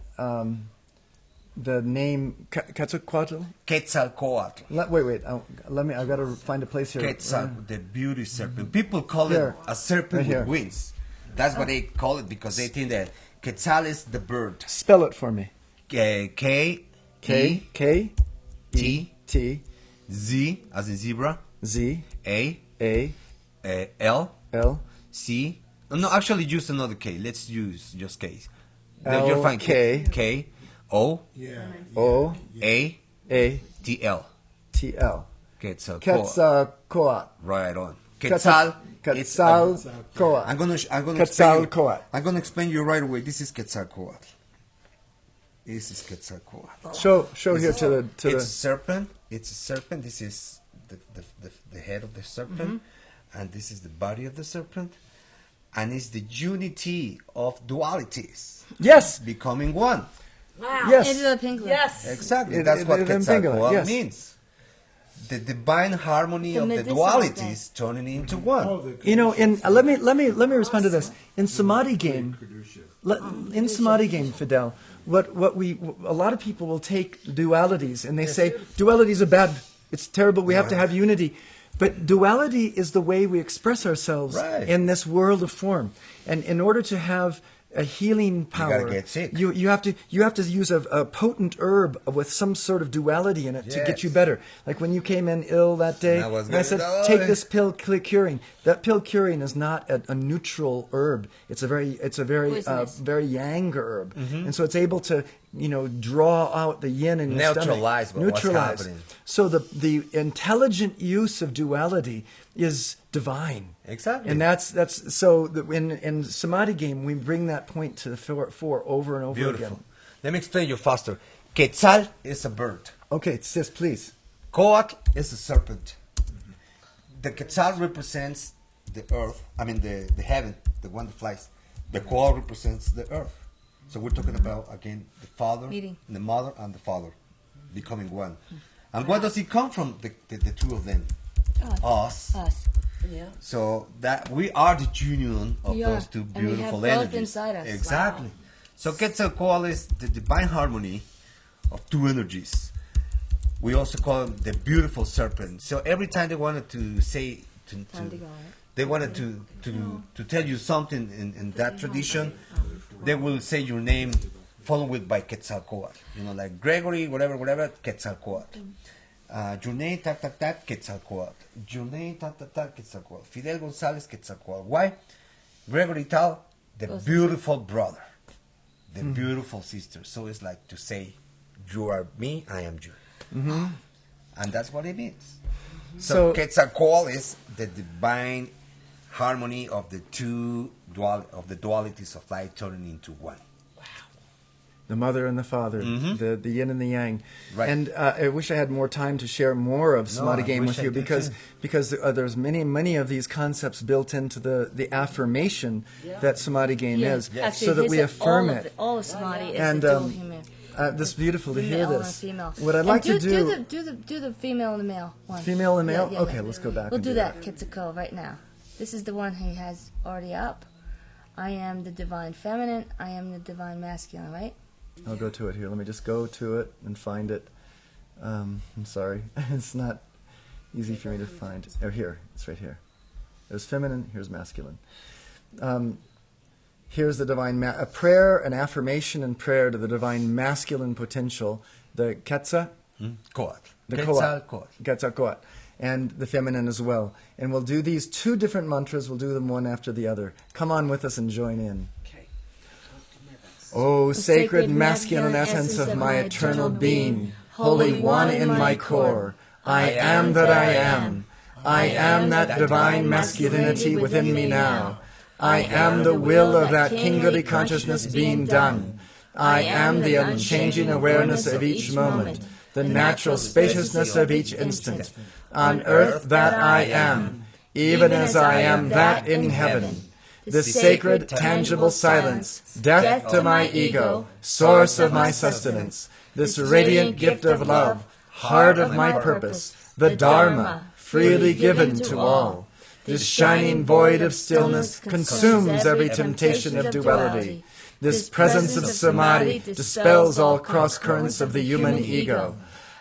the name Quetzalcoatl. Quetzalcoatl. Wait. I've got to find a place here. Quetzal, the beauty serpent. People call it a serpent Right with wings. That's what they call it because they think that Quetzal is the bird. Spell it for me. K T Z as in zebra. Z A A L L C. No, actually use another K. Let's use just K. L You're fine. K K O O A A T L. T L. Quetzalcoatl. Quetzalcoatl. Right on. Quetzal. Quetzalcoatl. I'm gonna Quetzalcoatl. I'm gonna explain you right away. This is Quetzalcoatl. This is Quetzalcoatl. Show here to the It's a serpent. It's a serpent. This is the head of the serpent, and this is the body of the serpent, and it's the unity of dualities. Yes. Becoming one. Wow. Yes. Into the pink one. Yes. Exactly. That's what in Quetzalcoatl yes. means. The divine harmony The of the medicinal dualities turning into one. You know, let me respond to this. In Samadhi game, Fidel, a lot of people will take dualities and they say dualities are bad. It's terrible. We have to have unity. But duality is the way we express ourselves in this world of form. And in order to have a healing power, You gotta get sick. You have to use a potent herb with some sort of duality in it to get you better. Like when you came in ill that day, and I said, take this pill curing. That pill curing is not a neutral herb. It's a very very yang herb, and so it's able to draw out the yin in your Neutralize stomach. what's happening. So the intelligent use of duality is divine. Exactly. And that's so in Samadhi game we bring that point to the fore over and over Beautiful. again. Let me explain you faster. Quetzal is a bird. Okay, sis, please. Coatl is a serpent. The Quetzal represents the earth. I mean the heaven, the one that flies. The Coatl represents the earth. So we're talking about again the father, Meeting. the mother, and the father becoming one. And where does it come from? The two of them, us. Yeah. So that we are the union of We those are. two And we have beautiful both energies. inside us. Exactly. Wow. So Quetzalcoatl is the divine harmony of two energies. We also call him the beautiful serpent. So every time they wanted to say Time to go, right? they wanted to tell you something in that tradition, they will say your name followed by Quetzalcoatl. Like Gregory, whatever, Quetzalcoatl. Your name, Quetzalcoatl. Your name, Quetzalcoatl. Fidel Gonzalez, Quetzalcoatl. Why? Gregory Tal, the beautiful brother, the beautiful sister. So it's like to say, you are me, I am you. And that's what it means. So Quetzalcoatl is the divine harmony of the two dualities of light turning into one. The mother and the father, the yin and the yang. Right. And I wish I had more time to share more of Samadhi game with you because there's many of these concepts built into the affirmation that Samadhi game is, Actually, so that we affirm it. All of Samadhi is And, a dual human. This is beautiful to hear Male and this. female. What I'd And like to do the female and the male one. Female and male? Yeah, Okay, yeah. let's go back. We'll and do that, Quetzalcoatl, right now. This is the one he has already up. I am the divine feminine. I am the divine masculine, right? I'll go to it here. Let me just go to it and find it. I'm sorry. It's not easy for me to find. Oh, here. It's right here. There's feminine. Here's masculine. Here's the divine, a prayer, an affirmation and prayer to the divine masculine potential, the Quetzalcoatl. The Quetzalcoatl. And the feminine as well. And we'll do these two different mantras. We'll do them one after the other. Come on with us and join in. O sacred masculine essence of my eternal being, Holy One in my core, I am that I am. I am that divine masculinity within me now. I am the will of that kingly consciousness being done. I am the unchanging awareness of each moment, the natural spaciousness of each instant. On earth that I am, even as I am that in heaven. The sacred, tangible silence, death to my ego, source of my sustenance. This radiant gift of love, heart of my purpose, the Dharma, freely given to all. This shining void of stillness consumes every temptation of duality. This presence of samadhi dispels all cross-currents of the human ego.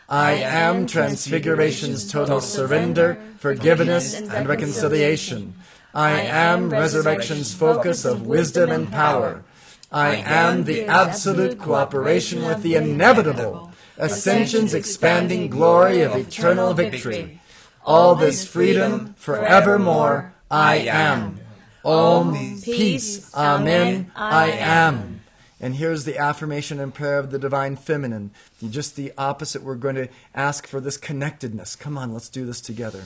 I am transfiguration's total surrender, forgiveness, and reconciliation. I am resurrection's focus of wisdom and power. I am the absolute cooperation with the inevitable, ascension's expanding glory of eternal victory. All this freedom, forevermore, I am. Om, peace, amen, I am. And here's the affirmation and prayer of the Divine Feminine. Just the opposite. We're going to ask for this connectedness. Come on, let's do this together.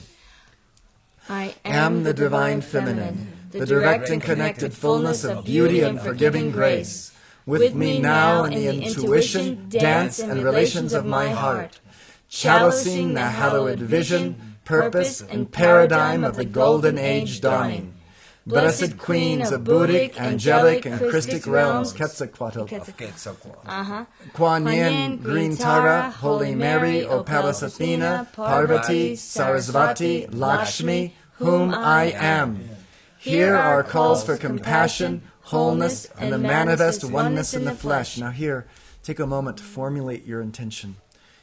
I am the Divine Feminine, the direct and connected fullness of beauty and forgiving grace. With me now in the intuition, dance, and relations of my heart, chalicing the hallowed vision, purpose, and paradigm of the Golden Age dawning. Blessed queens of Buddhic, angelic, and Christic realms, Quetzalcoatl, Kuan Yin, Green Tara, Holy Mary, O Pallas Athena, Parvati, Sarasvati, Lakshmi, whom I am. Here are calls for compassion, wholeness, and the manifest oneness in the flesh. Now here, take a moment to formulate your intention.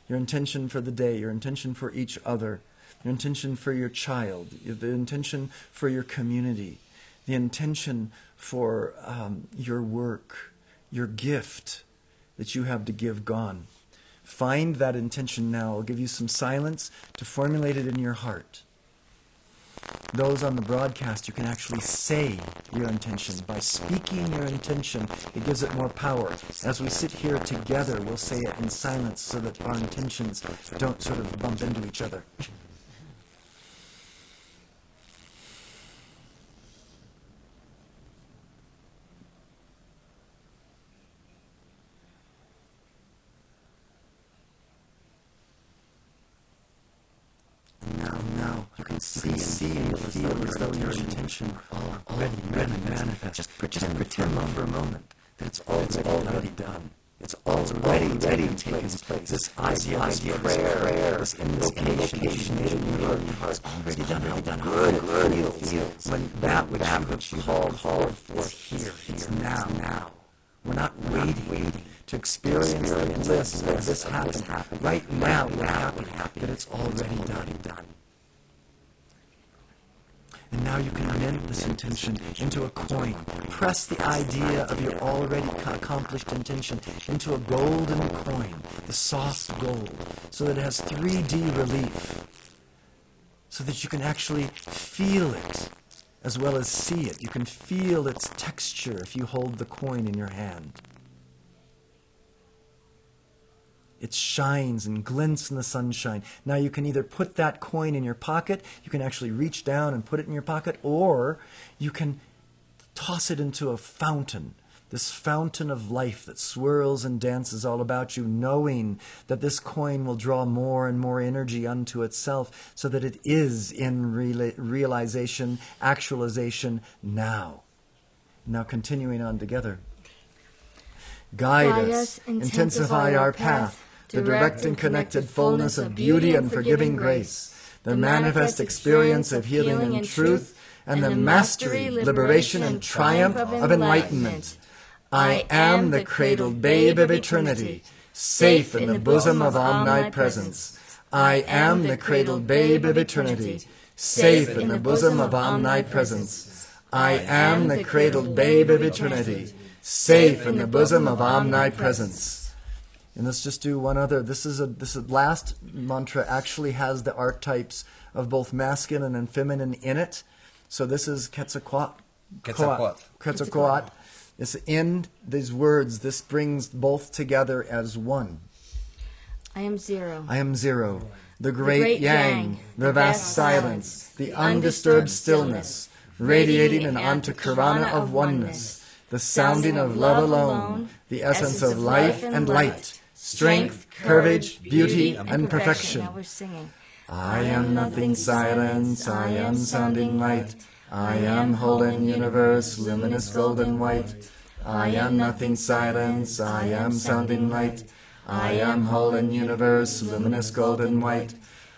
Your intention for the day, your intention for each other, your intention for your child, the intention for your community, the intention for your work, your gift that you have to give gone. Find that intention now. I'll give you some silence to formulate it in your heart. Those on the broadcast, you can actually say your intention. By speaking your intention, it gives it more power. As we sit here together, we'll say it in silence so that our intentions don't sort of bump into each other. Now, you can see and feel as though your intention already manifest. Just pretend for a moment that it's already done. It's already taken place. This idea, prayer, this invocation in your heart, it's already done. How good it feels when that which you called forth is here. It's now. We're not waiting to experience the bliss of this happen. Right now, we're happy that it's already done. And now you can mint this intention into a coin. Press the idea of your already accomplished intention into a golden coin, the soft gold, so that it has 3D relief, so that you can actually feel it as well as see it. You can feel its texture if you hold the coin in your hand. It shines and glints in the sunshine. Now you can either put that coin in your pocket, you can actually reach down and put it in your pocket, or you can toss it into a fountain, this fountain of life that swirls and dances all about you, knowing that this coin will draw more and more energy unto itself so that it is in realization, actualization now. Now continuing on together. Guide us, intensify our path, the direct and connected fullness of beauty and forgiving grace, the manifest experience of healing and truth, and the mastery, liberation, and triumph of enlightenment. I am the cradled babe of eternity, safe in the bosom of omnipresence. I am the cradled babe of eternity, safe in the bosom of omnipresence. I am the cradled babe of eternity, safe in the bosom of omnipresence. And let's just do one other. This last mantra actually has the archetypes of both masculine and feminine in it. So this is Quetzalcoatl. It's in these words. This brings both together as one. I am zero. I am zero. The great yang, the vast silence, the undisturbed stillness, radiating an antakarana of oneness, the sounding of love alone, the essence of life and light, strength, courage, beauty, and perfection. Now we're singing. I am nothing, silence, I am sounding light. I am whole in universe, luminous golden white. I am nothing, silence, I am sounding light. I am whole in universe, luminous golden white.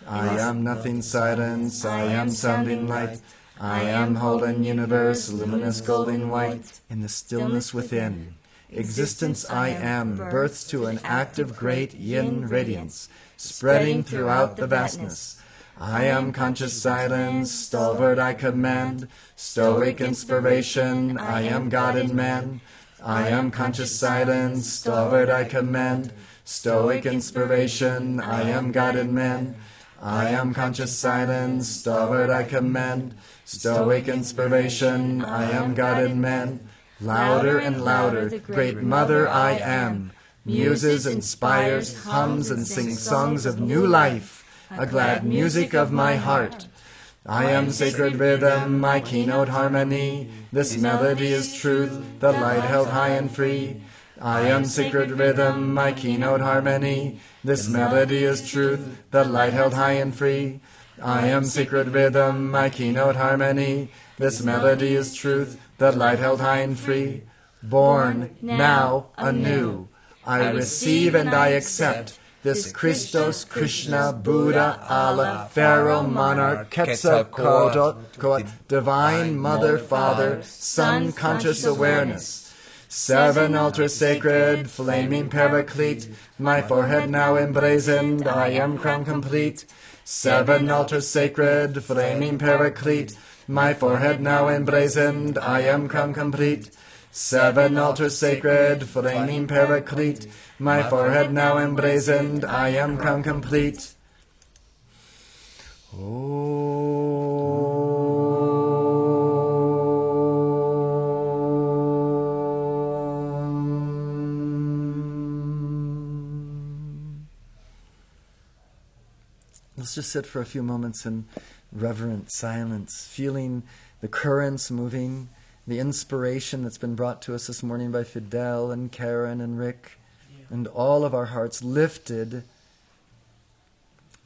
I am nothing, silence, I am sounding light. I am whole in universe, luminous golden white. In the stillness within, existence I am, birth to an active great yin radiance, spreading throughout the vastness. I am conscious silence, stalwart I command, stoic inspiration, I am God in man. I am conscious silence, stalwart I command, stoic inspiration, I am God in man. I am conscious silence, stalwart I command, stoic inspiration, I am God in man. Louder and louder, the great mother I am, muses, inspires, hums and sings songs of new life, a glad music of my heart. I am sacred rhythm, my keynote harmony, this melody is truth, the light held high and free. I am sacred rhythm, my keynote harmony, this melody is truth, the light held high and free. I am sacred rhythm, my keynote harmony, this melody is truth, the light held high and free. Born now anew, I receive and I accept this Christos, Krishna, Buddha, Allah, Pharaoh, Monarch, Quetzalcoatl, Divine Mother, Father, Son, Conscious Awareness. 7 ultra sacred, flaming paraclete, my forehead now emblazoned, I am crown complete. 7 ultra sacred, flaming paraclete, my forehead now emblazoned, I am crown complete. 7 ultra sacred, flaming paraclete, my forehead now emblazoned, I am crown complete. Let's just sit for a few moments in reverent silence, feeling the currents moving, the inspiration that's been brought to us this morning by Fidel and Karen and Rick, and all of our hearts lifted,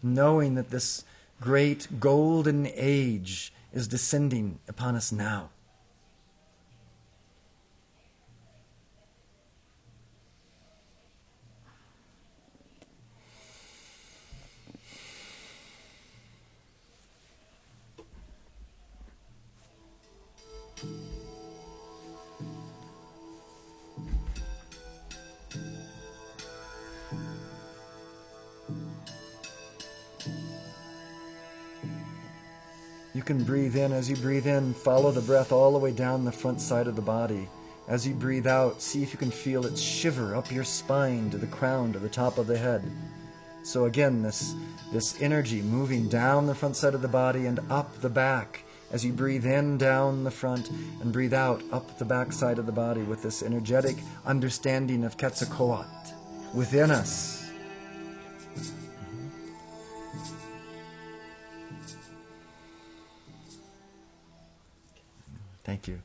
knowing that this great golden age is descending upon us now. You can breathe in. As you breathe in, follow the breath all the way down the front side of the body. As you breathe out, see if you can feel it shiver up your spine to the crown, to the top of the head. So again, this energy moving down the front side of the body and up the back. As you breathe in, down the front, and breathe out, up the back side of the body with this energetic understanding of Quetzalcoatl within us. Thank you.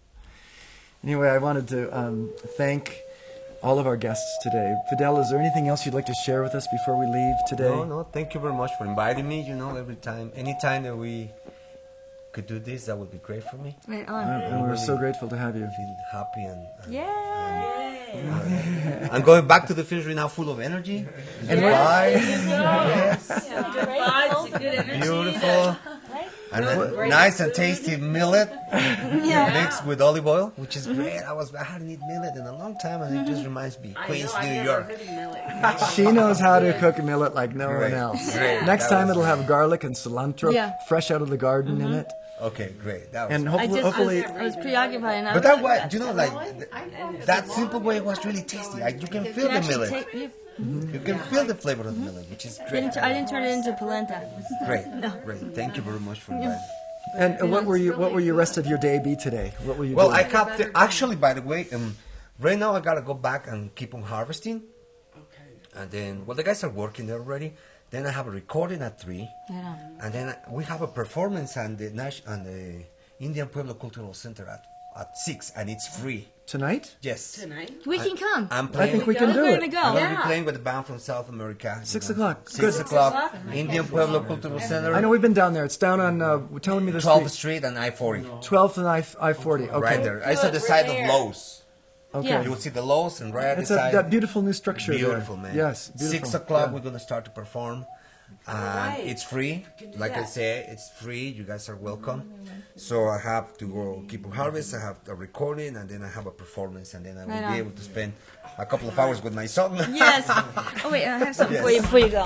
Anyway, I wanted to thank all of our guests today. Fidel, is there anything else you'd like to share with us before we leave today? No, thank you very much for inviting me. Anytime that we could do this, that would be great for me. Right on. And we're so grateful to have you. I feel happy Yay! I'm going back to the field right now full of energy. And Beautiful. And a nice and tasty millet mixed with olive oil, which is great. I hadn't eaten millet in a long time, and it just reminds me Queens, New York. She knows how to cook millet like no one else. Great. Next time it'll have garlic and cilantro fresh out of the garden in it. Okay, great. That was And hopefully, I was preoccupied. but that way, that simple way was really tasty. You can feel the millet. You can feel the flavor of the millet, which is great. I didn't turn it into polenta. Great. Thank you very much for inviting. and what will your rest of your day be today? What will you Well, do? I kept actually, by the way, right now I gotta go back and keep on harvesting. Okay. And then, the guys are working there already. Then I have a recording at 3, and then we have a performance on the Indian Pueblo Cultural Center at at 6, and it's free. Tonight? Yes. Tonight? We can come. I'm I playing. think we can We're do going to it. go. I'm going to be Yeah. playing with a band from South America. 6 o'clock. 6 Good. o'clock. Indian Pueblo Cultural Center. I know we've been down there. It's down on, telling me the 12th street. Street and I-40. 12th and I-40. Okay. Right there. It's at the Good, side we're of there. Lowe's. Okay. You will see the Lowe's and right at the It's side. that beautiful new structure Beautiful, there. man. Yes, beautiful. 6 o'clock, Yeah. we're going to start to perform. Right. It's free. can do Like I that. say, it's free. You guys are welcome. So I have to go keep a harvest. I have a recording, and then I have a performance, and then I will Right be on. able to spend a couple of hours with my son. Yes. Oh, wait, I have something for you before you go.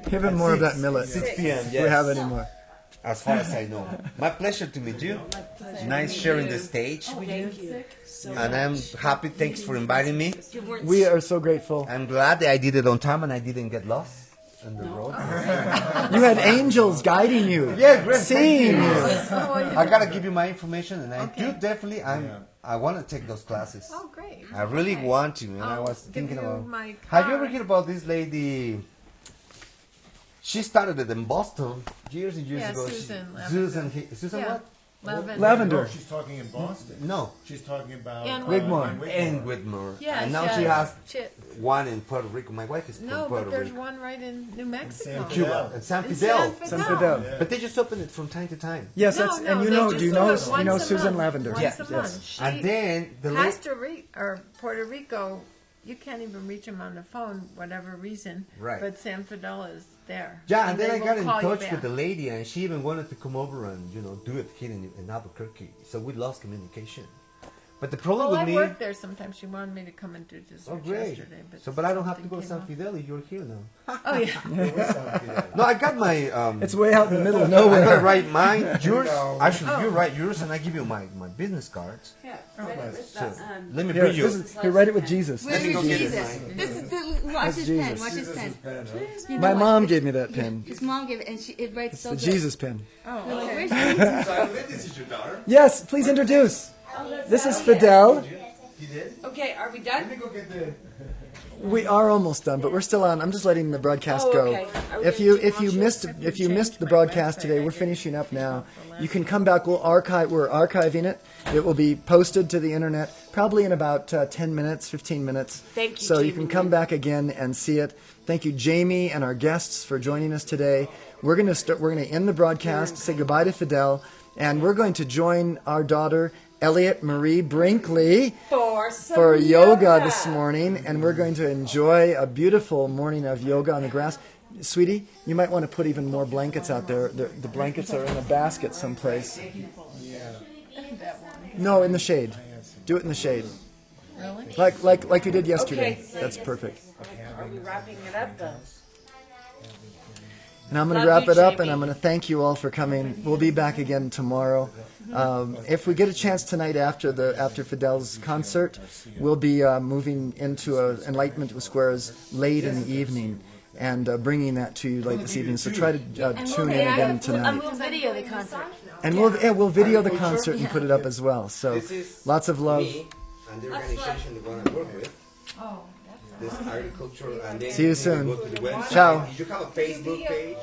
Give him more of that millet. 6 p.m. Do we have any more? As far as I know. My pleasure to meet you. Nice sharing the stage with you. Thank you. So And I'm happy. Thanks for inviting me. We are so grateful. I'm glad that I did it on time and I didn't get lost on the road. You had angels guiding you. Yeah, great. Seeing you. I gotta give you my information, and I do definitely. I want to take those classes. Oh, great. I really want to, and I I'll was give thinking you about. my Have you ever card. heard about this lady? She started it in Boston years and years Yeah, ago. Susan Susan Yeah. what? Lavender. No, she's talking in Boston. No, She's talking about And Wigmore. in Whitmore. Yeah, and now she has Shit. one in Puerto Rico. My wife is from No, Puerto but there's Rico. one right in New Mexico. San Cuba and San In Fidel. San Fidel. But they just open it from time to time. Yes, No, that's, no, and you they know, just do you do know, it you know once a Susan month. Lavender? Once Yes, a yes. month. She And then the lady. Costa Rica or Puerto Rico, you can't even reach them on the phone, whatever reason. Right. But San Fidel is there. Yeah, and then they I will got in call you touch back. with the lady, and she even wanted to come over and do it here in Albuquerque. So we lost communication. But the problem Well, I with me, worked there sometimes. She wanted me to come and do this oh great. yesterday. But I don't have to go to something San came up. Fidel if you're here now. Oh, yeah. No, I got my. It's way out in the middle of I gotta nowhere. write mine, yours. Actually, you write yours, and I give you my business cards. Yeah, right, So let me Here, bring you. here, write it with Jesus. Let me go get it. This is the, watch his pen. Watch his pen. You know My what? mom gave me that pen. His mom gave it, and it writes so The good. Jesus pen. Oh, We're like, okay. where's Jesus? This is your daughter. Yes, please introduce. This is Fidel. You did? Okay, are we done? Let me go get the. We are almost done, but we're still on. I'm just letting the broadcast Oh, go. okay. Are we If gonna you do missed the broadcast today, we're finishing up now. You can come back. We're archiving it. It will be posted to the internet probably in about 10 minutes, 15 minutes. Thank you, So you Jamie. can come back again and see it. Thank you, Jamie, and our guests for joining us today. We're going to end the broadcast, say goodbye to Fidel, and we're going to join our daughter Elliot Marie Brinkley for yoga this morning, and we're going to enjoy a beautiful morning of yoga on the grass. Sweetie, you might want to put even more blankets out there. The blankets are in a basket someplace. No, in the shade. Do it in the shade. Really? Like you did yesterday. Okay. That's perfect. Are we wrapping it up though? And I'm going to Love wrap you, it up, Jamie. and I'm going to thank you all for coming. We'll be back again tomorrow. If we get a chance tonight after Fidel's concert, we'll be moving into Enlightenment Squares late in the evening and bringing that to you late this evening. So try to tune in again And tonight. we'll video the concert. And we'll video the concert and put it up as well. So This is lots of love. me and the organization we're going to work with. This agriculture, and then See you soon. Go to the website. Ciao. You have a Facebook page.